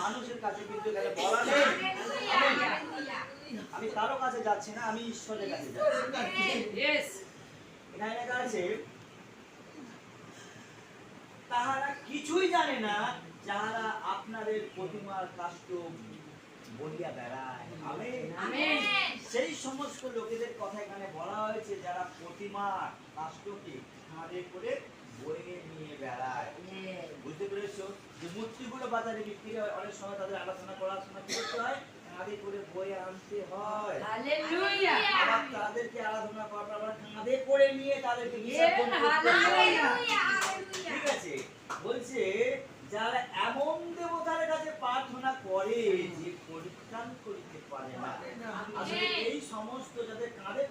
মানুষের কাছে কিন্তু এখানে বলা নেই। আমি কারো কাছে যাচ্ছি না, আমি ঈশ্বরের কাছে যাচ্ছি। এখানে লেখা আছে তাহারা কিছুই জানে না যাহারা আপনাদের প্রতিমার কাষ্ঠ বলিয়া বেড়ায়। আমেন। সেই সমস্ত লোকেদের কথা এখানে বলা হয়েছে যারা প্রতিমার কাষ্ঠকে কাঁধে করে বয়ে নিয়ে বেড়ায়। বুঝতে পেরেছো? যে মূর্তিগুলো বাজারে বিক্রি হয়, অনেক সময় তাদের আলোচনা পড়াশোনা করতে হয়, কাঁধে করে বয়ে আনতে হয়। আবার তাদেরকে আরাধনা করার পর কাঁধে করে নিয়ে তাদেরকে বিসর্জন করতে হয়। ঠিক আছে? বলছে যারা এমন দেবতার কাছে প্রার্থনা করে যে পরিত্রাণ করিতে পারে না। আসলে এই সমস্ত যাদের কাঁধে